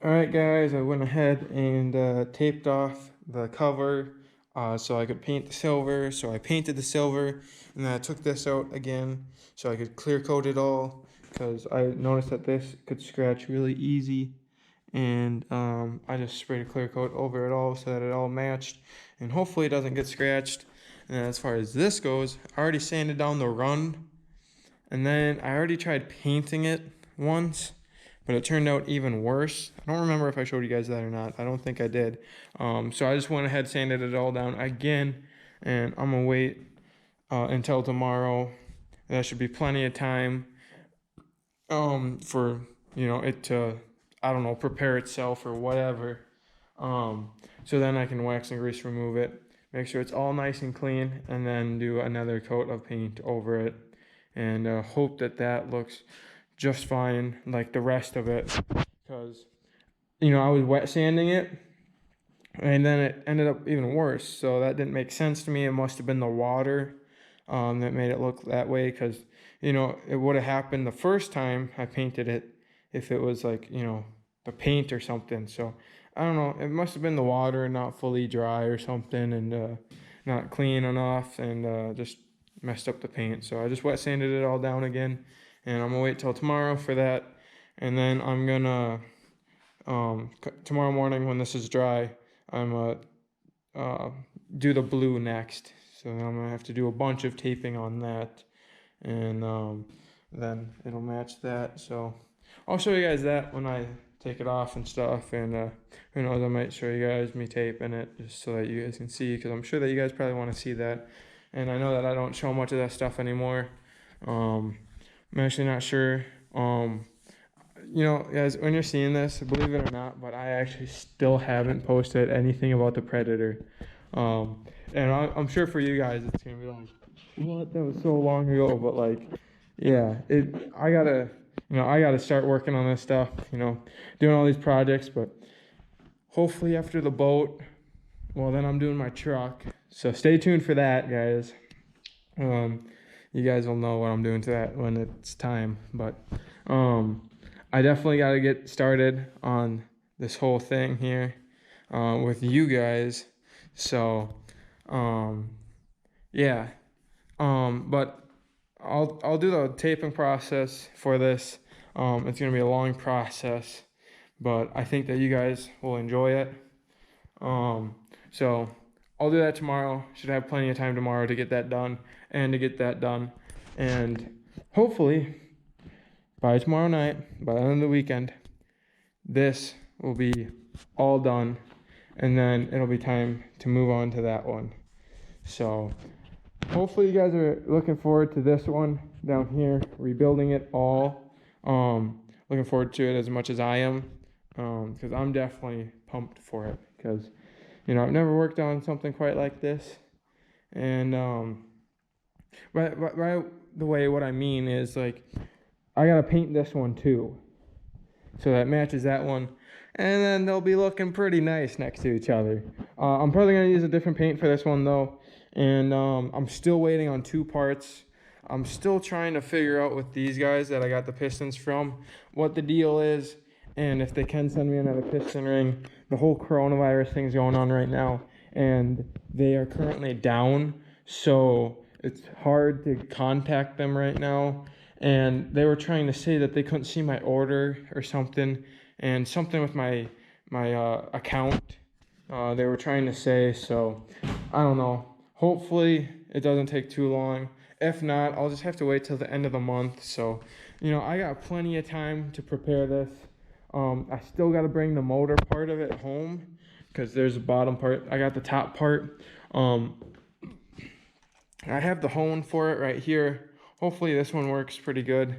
Alright guys, I went ahead and taped off the cover so I could paint the silver. So I painted the silver, and then I took this out again so I could clear coat it all, because I noticed that this could scratch really easy. And I just sprayed a clear coat over it all so that it all matched, and hopefully it doesn't get scratched. And then as far as this goes, I already sanded down the run, and then I already tried painting it once, but it turned out even worse. I don't remember if I showed you guys that or not. I don't think I did. So I just went ahead, sanded it all down again, and I'm gonna wait until tomorrow. That should be plenty of time for it to, I don't know, prepare itself or whatever. So then I can wax and grease remove it, make sure it's all nice and clean, and then do another coat of paint over it, and hope that that looks just fine like the rest of it, because I was wet sanding it and then it ended up even worse, so that didn't make sense to me. It must have been the water that made it look that way, because it would have happened the first time I painted it if it was like the paint or something. So I don't know, it must have been the water not fully dry or something, and not clean enough, and just messed up the paint. So I just wet sanded it all down again, and I'm gonna wait till tomorrow for that. And then I'm gonna tomorrow morning when this is dry, I'm gonna do the blue next. So I'm gonna have to do a bunch of taping on that, and then it'll match that. So I'll show you guys that when I take it off and stuff, and who knows, I might show you guys me taping it just so that you guys can see, because I'm sure that you guys probably want to see that. And I know that I don't show much of that stuff anymore. I'm actually not sure. Guys, when you're seeing this, believe it or not, but I actually still haven't posted anything about the Predator. And I'm sure for you guys, it's gonna be like, what? That was so long ago. But like, yeah, I gotta start working on this stuff. Doing all these projects. But hopefully after the boat, well, then I'm doing my truck. So stay tuned for that, guys. You guys will know what I'm doing to that when it's time. But I definitely got to get started on this whole thing here with you guys. So yeah, but I'll do the taping process for this. It's gonna be a long process, but I think that you guys will enjoy it. So I'll do that tomorrow. Should have plenty of time tomorrow to get that done, and hopefully by tomorrow night, by the end of the weekend, this will be all done, and then it'll be time to move on to that one. So hopefully you guys are looking forward to this one down here, rebuilding it all. Looking forward to it as much as I am, because I'm definitely pumped for it, because I've never worked on something quite like this. And right the way, what I mean is, like, I gotta paint this one too, so that matches that one, and then they'll be looking pretty nice next to each other. I'm probably gonna use a different paint for this one though, and I'm still waiting on two parts. I'm still trying to figure out with these guys that I got the pistons from what the deal is, and if they can send me another piston ring. The whole coronavirus thing's going on right now, and they are currently down, so it's hard to contact them right now. And they were trying to say that they couldn't see my order or something, and something with my account, they were trying to say. So I don't know, hopefully it doesn't take too long. If not, I'll just have to wait till the end of the month. So I got plenty of time to prepare this. I still got to bring the motor part of it home, because there's a bottom part. I got the top part. I have the hone for it right here. Hopefully this one works pretty good.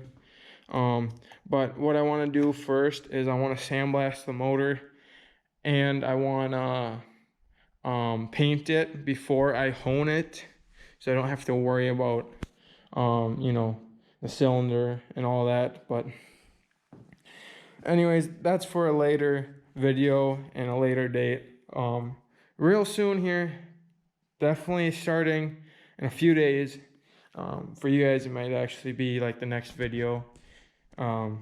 But what I want to do first is I want to sandblast the motor, and I want to paint it before I hone it, so I don't have to worry about the cylinder and all that. But anyways, that's for a later video and a later date. Real soon here, definitely starting in a few days. For you guys, it might actually be like the next video, or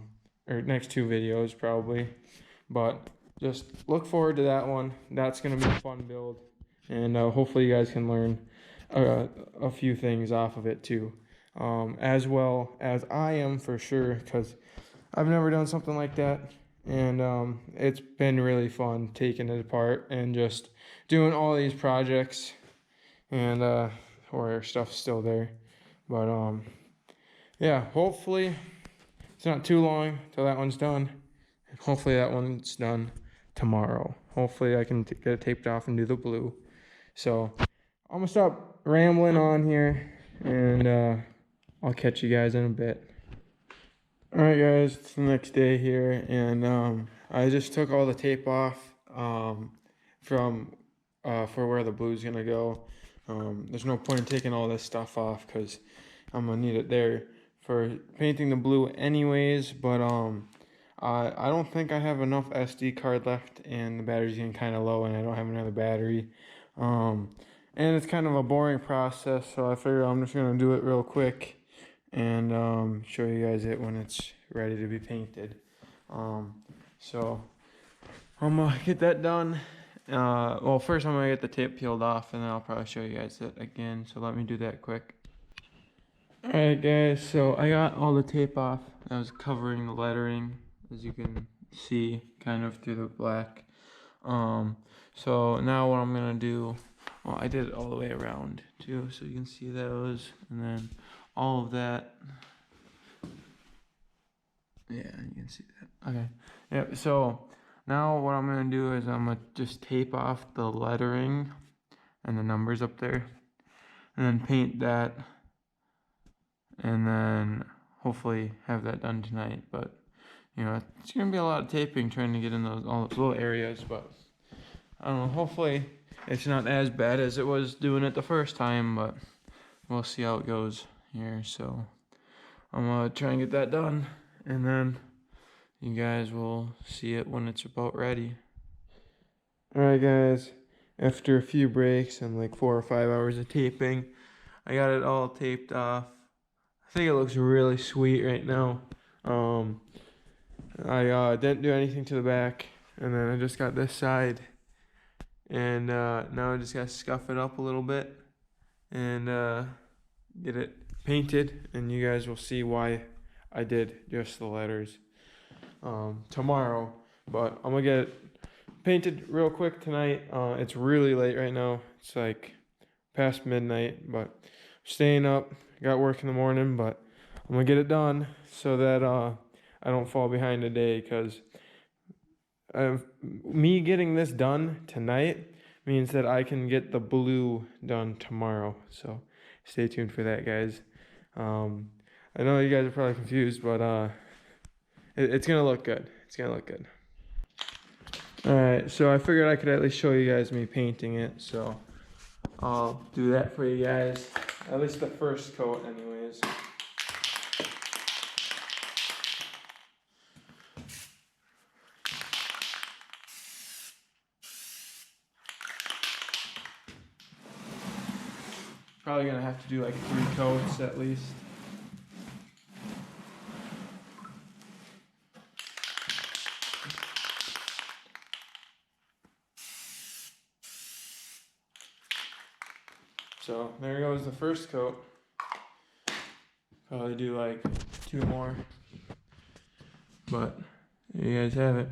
next two videos probably. But just look forward to that one. That's going to be a fun build. And hopefully you guys can learn a few things off of it too. As well as I am for sure, because I've never done something like that. And it's been really fun taking it apart and just doing all these projects. And our stuff's still there. But yeah, hopefully it's not too long till that one's done. And hopefully that one's done tomorrow. Hopefully I can get it taped off and do the blue. So I'm gonna stop rambling on here, and I'll catch you guys in a bit. Alright guys, it's the next day here, and I just took all the tape off from for where the blue's gonna go. There's no point in taking all this stuff off because I'm gonna need it there for painting the blue anyways, but I don't think I have enough SD card left, and the battery's getting kind of low, and I don't have another battery. And it's kind of a boring process, so I figure I'm just gonna do it real quick and show you guys it when it's ready to be painted. So I'm gonna get that done. Well, first I'm gonna get the tape peeled off, and then I'll probably show you guys it again. So let me do that quick. Alright guys, so I got all the tape off. I was covering the lettering, as you can see, kind of through the black. So now what I'm gonna do, well, I did it all the way around too, so you can see those, and then all of that. Yeah, you can see that. Okay. Yep. So now what I'm gonna do is I'm gonna just tape off the lettering and the numbers up there, and then paint that, and then hopefully have that done tonight. But you know, it's gonna be a lot of taping trying to get in all those little areas, but I don't know, hopefully it's not as bad as it was doing it the first time, but we'll see how it goes here. So I'm gonna try and get that done, and then you guys will see it when it's about ready. Alright guys, after a few breaks and like 4 or 5 hours of taping, I got it all taped off. I think it looks really sweet right now. I didn't do anything to the back, and then I just got this side, and now I just gotta scuff it up a little bit and get it painted, and you guys will see why I did just the letters tomorrow. But I'm gonna get it painted real quick tonight. It's really late right now. It's like past midnight, but I'm staying up. Got work in the morning, but I'm gonna get it done so that I don't fall behind today, because me getting this done tonight means that I can get the blue done tomorrow. So stay tuned for that, guys. I know you guys are probably confused, but it's gonna look good. It's gonna look good. Alright, so I figured I could at least show you guys me painting it, so I'll do that for you guys. At least the first coat anyways. Probably gonna have to do like 3 coats at least. So there goes the first coat. Probably do like 2 more. But there you guys have it.